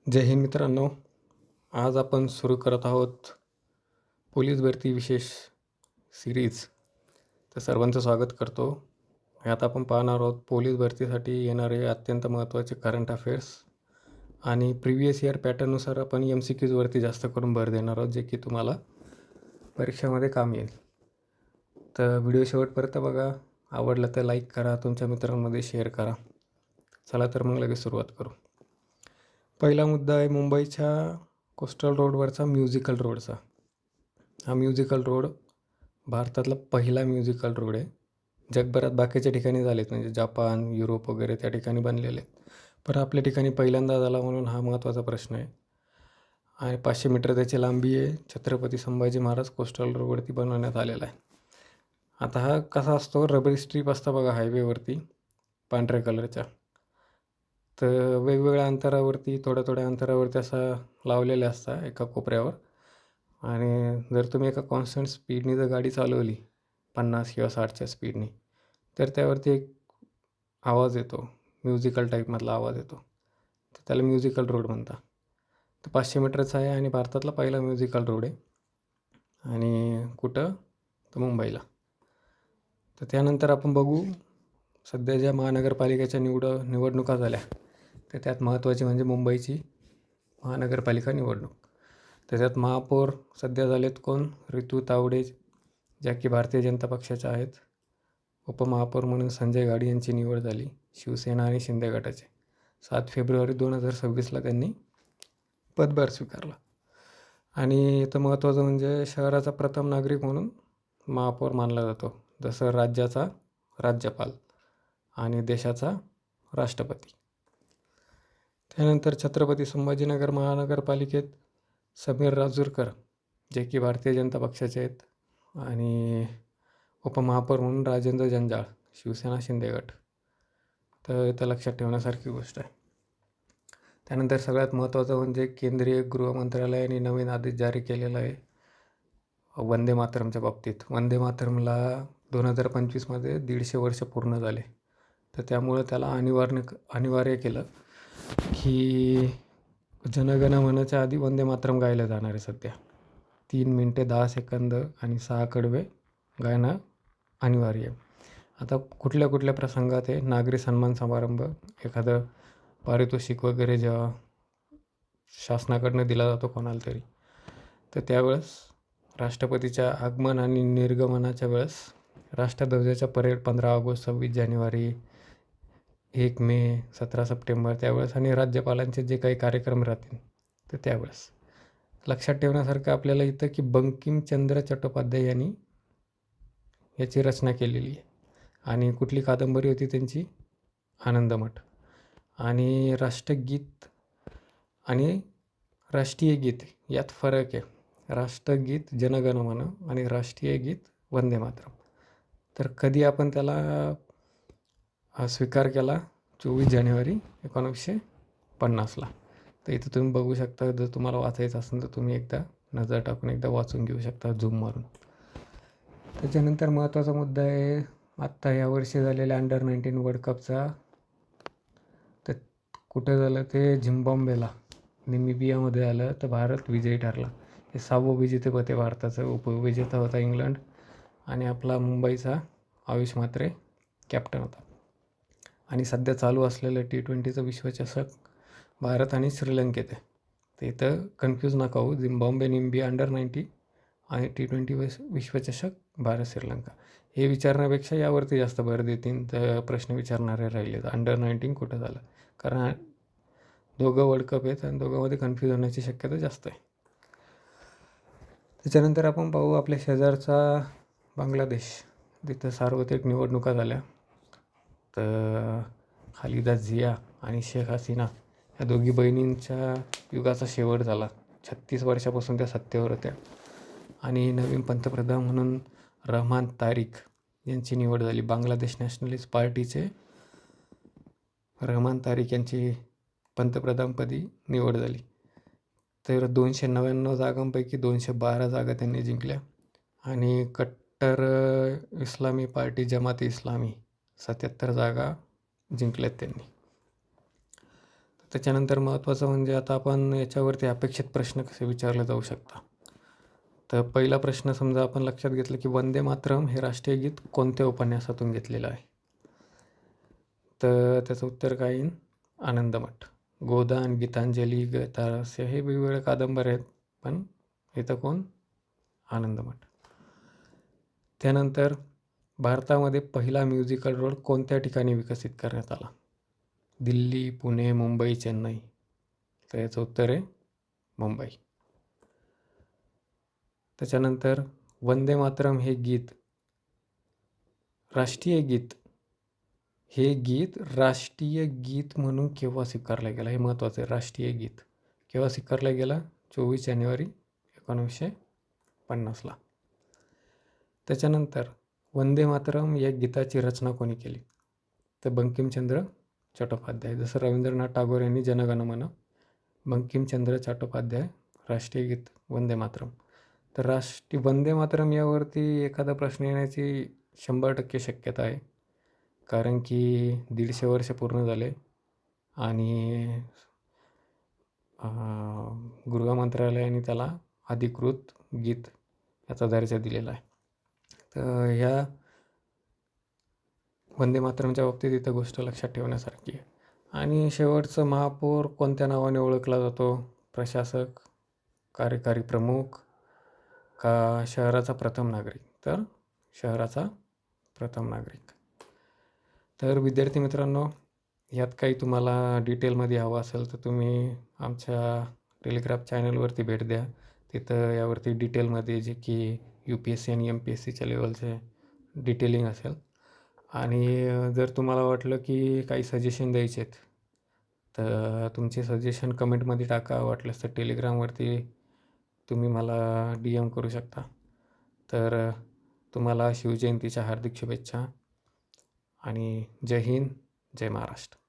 जय हिंद मित्रांनो. आज आपण सुरू करत आहोत पोलीस भरती विशेष सिरीज. तर सर्वांचं स्वागत करतो. यात आपण पाहणार आहोत पोलीस भरतीसाठी येणारे अत्यंत महत्त्वाचे करंट अफेअर्स आणि प्रिव्हियस इयर पॅटर्ननुसार आपण MCQजवरती जास्त करून भर देणार आहोत, जे की तुम्हाला परीक्षामध्ये काम येईल. तर व्हिडिओ शेवटपर्यंत बघा. आवडलं तर लाईक करा, तुमच्या मित्रांमध्ये शेअर करा. चला तर मग लगेच सुरुवात करू. पहिला मुद्दा आहे मुंबईच्या कोस्टल रोडवरचा म्युझिकल रोडचा. हा म्युझिकल रोड भारतातला पहिला म्युझिकल रोड आहे. जगभरात बाकीच्या ठिकाणी झालेत, म्हणजे जापान, युरोप वगैरे त्या ठिकाणी बनलेले आहेत, पण आपल्या ठिकाणी पहिल्यांदा झाला, म्हणून हा महत्त्वाचा प्रश्न आहे. आणि 500 मीटर त्याची लांबी आहे. छत्रपती संभाजी महाराज कोस्टल रोडवरती बनवण्यात आलेला आहे. आता हा कसा असतो, रबरी स्ट्रीप असता बघा हायवेवरती पांढऱ्या कलरच्या. तर वेगवेगळ्या अंतरावरती थोड्या अंतरावरती असा लावलेल्या असतात एका कोपऱ्यावर. आणि जर तुम्ही एका कॉन्स्टंट स्पीडनी जर गाडी चालवली 50 किंवा 60च्या स्पीडनी, तर त्यावरती एक आवाज येतो, म्युझिकल टाईपमधला आवाज येतो. तर त्याला म्युझिकल रोड म्हणतात. तर 500 मीटरचा आहे आणि भारतातला पहिला म्युझिकल रोड आहे. आणि कुठं, तर मुंबईला. तर त्यानंतर आपण बघू सध्या ज्या महानगरपालिकेच्या निवडणुका झाल्या, तर त्यात महत्त्वाची म्हणजे मुंबईची महानगरपालिका निवडणूक. त्याच्यात महापौर सध्या झालेत कोण, रितू तावडे, ज्या की भारतीय जनता पक्षाच्या आहेत. उपमहापौर म्हणून संजय गाडी यांची निवड झाली, शिवसेना आणि शिंदे गटाचे. 7 फेब्रुवारी 2026ला त्यांनी पदभार स्वीकारला. आणि इथं महत्त्वाचं म्हणजे शहराचा प्रथम नागरिक म्हणून महापौर मानला जातो, जसं राज्याचा राज्यपाल आणि देशाचा राष्ट्रपती. त्यानंतर छत्रपती संभाजीनगर महानगरपालिकेत समीर राजूरकर, जे की भारतीय जनता पक्षाचे आहेत, आणि उपमहापौर म्हणून राजेंद्र जंजाळ, शिवसेना शिंदे गट. तर इथं लक्षात ठेवण्यासारखी गोष्ट आहे. त्यानंतर सगळ्यात महत्त्वाचं म्हणजे केंद्रीय गृहमंत्रालयाने नवीन आदेश जारी केलेला आहे वंदे मातरमच्या बाबतीत. वंदे मातरमला 2025मध्ये 150 वर्ष पूर्ण झाले. तर त्यामुळं त्याला अनिवार्य केलं की जनगण मनच्या आधी वंदे मातरम गायलं जाणार आहे. सध्या 3 मिनिटे 10 सेकंद आणि 6 कडवे गायनं अनिवार्य आहे. आता कुठल्या प्रसंगात आहे, नागरी सन्मान समारंभ, एखादं पारितोषिक वगैरे जेव्हा शासनाकडनं दिला जातो कोणाला तरी, तर त्यावेळेस राष्ट्रपतीच्या आगमन आणि निर्गमनाच्या वेळेस राष्ट्रध्वजाच्या परेड 15 ऑगस्ट, 26 जानेवारी, 1 मे, 17 सप्टेंबर त्यावेळेस, आणि राज्यपालांचे जे काही कार्यक्रम राहतील तर त्यावेळेस. लक्षात ठेवण्यासारखं आपल्याला इथं की बंकिमचंद्र चट्टोपाध्याय यांनी याची रचना केलेली आहे. आणि कुठली कादंबरी होती त्यांची, आनंदमठ. आणि राष्ट्रगीत आणि राष्ट्रीय गीत यात फरक आहे. राष्ट्रगीत जनगणमन आणि राष्ट्रीय गीत वंदे मातरम. तर कधी आपण त्याला स्वीकार केला, 24 जानेवारी 1950ला. तर इथं तुम्ही बघू शकता, जर तुम्हाला वाचायचं असेल तर तुम्ही एकदा नजर टाकून एकदा वाचून घेऊ शकता झूम मारून. त्याच्यानंतर महत्त्वाचा मुद्दा आहे आत्ता यावर्षी झालेल्या अंडर-19 वर्ल्ड कपचा. तर कुठं झालं ते, झिम्बाब्वेला, नामिबियामध्ये झालं. तर भारत विजयी ठरला. हे 6वं विजेतेपद आहे भारताचं. उपविजेता होता इंग्लंड आणि आपला मुंबईचा आयुष म्हात्रे कॅप्टन होता. आणि सध्या चालू असलेलं T20चं विश्वचषक भारत आणि श्रीलंकेत आहे. तर इथं कन्फ्यूज नका होऊ, झिम्बाब्वे नामिबिया अंडर-19 आणि T20 विश्वचषक भारत श्रीलंका. हे विचारण्यापेक्षा यावरती जास्त भर देतील तर प्रश्न विचारणारे राहिले, तर अंडर-19 कुठं झालं, कारण दोघं वर्ल्ड कप आहेत आणि दोघांमध्ये कन्फ्यूज होण्याची शक्यता जास्त आहे. त्याच्यानंतर आपण पाहू आपल्या शेजारचा बांगलादेश. तिथं सार्वत्रिक निवडणुका झाल्या. तर खालिदा झिया आणि शेख हसीना या दोघी बहिणींच्या युगाचा शेवट झाला. 36 वर्षापासून त्या सत्तेवर होत्या. आणि नवीन पंतप्रधान म्हणून रहमान तारिक यांची निवड झाली. बांगलादेश नॅशनलिस्ट पार्टीचे रहमान तारिक यांची पंतप्रधानपदी निवड झाली. तर 299 जागांपैकी 212 जागा त्यांनी जिंकल्या. आणि कट्टर इस्लामी पार्टी जमात इस्लामी 77 जागा जिंकल्यात त्यांनी. त्याच्यानंतर महत्त्वाचं म्हणजे आता आपण याच्यावरती अपेक्षित प्रश्न कसे विचारले जाऊ शकता. तर पहिला प्रश्न समजा आपण लक्षात घेतलं की वंदे मातरम हे राष्ट्रीय गीत कोणत्या उपन्यासातून घेतलेलं आहे. तर त्याचं उत्तर काय येईल? आनंदमठ. गोदान, गीतांजली, गीतारहस्य हे वेगवेगळ्या कादंबऱ्या आहेत, पण इथं कोण? आनंदमठ. त्यानंतर भारतामध्ये पहिला म्युझिकल रोड कोणत्या ठिकाणी विकसित करण्यात आला? दिल्ली, पुणे, मुंबई, चेन्नई. तर याचं उत्तर आहे मुंबई. त्याच्यानंतर वंदे मातरम हे गीत राष्ट्रीय गीत राष्ट्रीय गीत म्हणून केव्हा स्वीकारलं गेलं? हे महत्त्वाचं आहे. राष्ट्रीय गीत केव्हा स्वीकारलं गेलं? 24 जानेवारी 1950ला. त्याच्यानंतर वंदे मातरम या गीताची रचना कोणी केली? तर बंकिमचंद्र चट्टोपाध्याय. जसं रवींद्रनाथ टागोर यांनी जनगणमन, बंकिमचंद्र चट्टोपाध्याय राष्ट्रीय गीत वंदे मातरम. तर वंदे मातरम यावरती एखादा प्रश्न येण्याची 100% शक्यता आहे, कारण की 150 वर्ष पूर्ण झाले आणि गृह मंत्रालयाने त्याला अधिकृत गीत याचा दर्जा दिलेला आहे. तर ह्या वंदे मातरमच्या बाबतीत इथं गोष्ट लक्षात ठेवण्यासारखी आहे. आणि शेवटचं, महापौर कोणत्या नावाने ओळखला जातो? प्रशासक, कार्यकारी प्रमुख का शहराचा प्रथम नागरिक? तर शहराचा प्रथम नागरिक. तर विद्यार्थी मित्रांनो, यात काही तुम्हाला डिटेलमध्ये हवं असेल तर तुम्ही आमच्या टेलिग्राम चॅनलवरती भेट द्या. तिथं यावरती डिटेलमध्ये जे की UPSC आणि MPSCच्या लेवलचे डिटेलिंग असेल. आणि जर तुम्हाला वाटलं की काही सजेशन द्यायचे आहेत तर तुमचे सजेशन कमेंटमध्ये टाका. वाटलंच तर टेलिग्रामवरती तुम्ही मला DM करू शकता. तर तुम्हाला शिवजयंतीच्या हार्दिक शुभेच्छा आणि जय हिंद, जय महाराष्ट्र.